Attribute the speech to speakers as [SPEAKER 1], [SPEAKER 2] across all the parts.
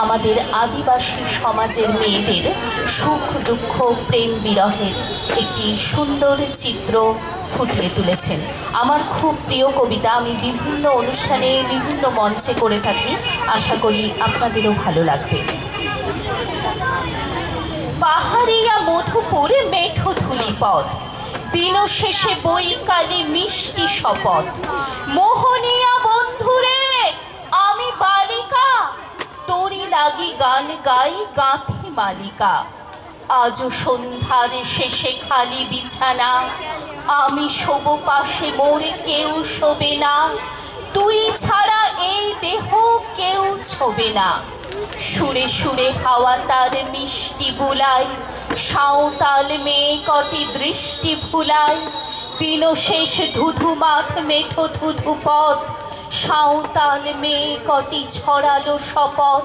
[SPEAKER 1] আমাদের আদিবাসী সমাজের মেয়েদের সুখ দুঃখ প্রেম বিরহের একটি সুন্দর চিত্র ফুটিয়ে তুলেছেন। আমার খুব প্রিয় কবিতা, আমি বিভিন্ন অনুষ্ঠানে বিভিন্ন মঞ্চে করে থাকি, আশা করি আপনাদেরও ভালো লাগবে। পাহাড়িয়া মধুপুর মেঠো ধুলি পথ, দিন শেষে বৈকালে মিষ্টি শপথ। মোহনিয়া বন্ধুরে আমি বালিকা, তোরি লাগি গান গাই গাঁথি মালিকা। আজও সন্ধ্যার শেষে খালি বিছানা, আমি শোব পাশে মোর কেউ শোবে না। তুই ছাড়া এই দেহ কেউ ছোবে না। সুরে সুরে হাওয়া তার মিষ্টি বুলায়, সাঁওতাল মেয়ে কটি দৃষ্টি ভুলায়। দিন শেষ ধুধু মাঠ মেঠো ধুধু পথ, সাঁওতাল মেয়ে কটি ছড়ালো শপথ।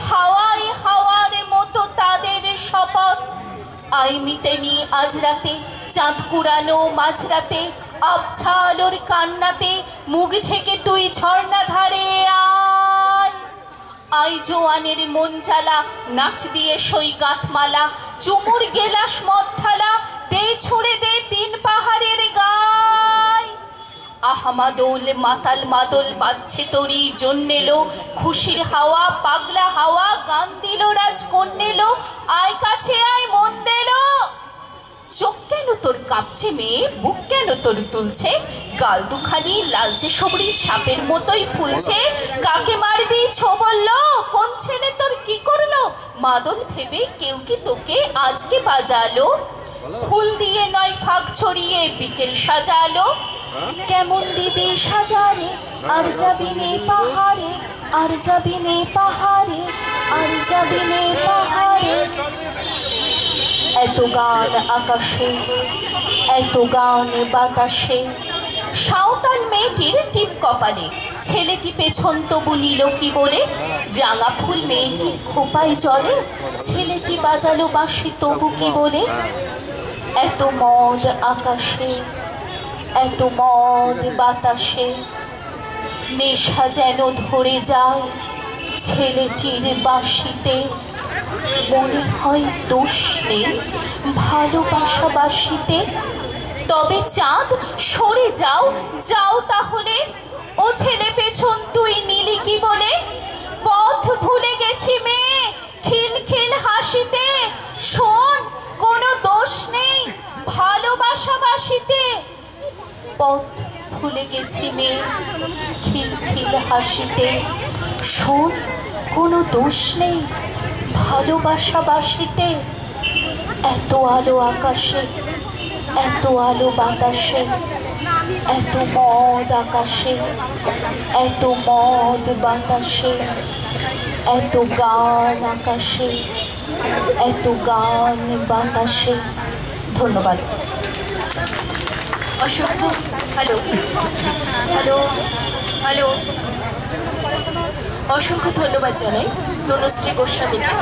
[SPEAKER 1] হাওয়ায় হাওয়ার মতো তাদের শপথ। আইমিতে নি আজ রাতে চাঁদ কুড়ানো মাঝরাতে, আবছা আলোর কান্নাতে মুখ ঢেকে তুই ঝর্ণা ধারে আয়। আই জোয়ানের মন জ্বালা, নাচ দিয়ে সই গাঁথমালা। চুমুর গেলাস মদ ঠালা, দে ছুড়ে দে তিন পাহাড়ের গায়। আহমাদোল মাতাল মাদল বাজছে তোরই জন্যেলো, খুশির হাওয়া পাগলা হাওয়া গান দিল রাজ কন্যেলো। আয় কাছে আয় মন দিলো। চোখ কেন তোর কাঁপছে মেয়ে, বুক কেন তোর তুলছে? গাল দুখানি লালচে সবরি সাপের মতোই ফুলছে। কাকে মারবি ছো বললো, কোন ছেলে তোর কি করলো? মাদল ভেবে কেউ কি তোকে আজকে বাজালো? ফুল দিয়ে নয় ফাঁক ছড়িয়ে বিকেল সাজালো। কেমন দিবে সাজারে আর যাবি নে পাহাড়ে, আর যাবি নে পাহাড়ে, আর যাবি নে পাহাড়ে। এত গান আকাশে, এত গান বাতাসে। সাঁওতাল মেয়েটির টিপ কপালে, ছেলেটি পেছন তবু নিল কি বলে? রাঙা ফুল মেয়েটির খোপায় জলে, ছেলেটি বাজালো বাঁশি তবু কি বলে? এত মদ আকাশে, এত মদ বাতাসে, নেশা যেন ধরে যায় ছেলেটির বাঁশিতে। মনে হয় দোষ নেই ভালোবাসা বাসিতে। তবে চাঁদ সরে যাও, যাও তাহলে। ও ছেলে পেছন তুই নিলি কি বলে? পথ ভুলে গেছি মেয়ে খিলখিল হাসিতে। শোন কোনো দোষ নেই ভালোবাসা বাসিতে। পথ ভুলে গেছি মেয়ে খিলখিল হাসিতে। শোন কোনো দোষ নেই ভালোবাসা বাসিতে। এত আলো আকাশে, এত আলো বাতাসে, এত মদ আকাশে, এত মদ বাতাসে, এত গান আকাশে, এত গান বাতাসে। ধন্যবাদ।
[SPEAKER 2] অসংখ্য হ্যালো হ্যালো হ্যালো অসংখ্য ধন্যবাদ জানাই তনুশ্রী গোস্বামীকে।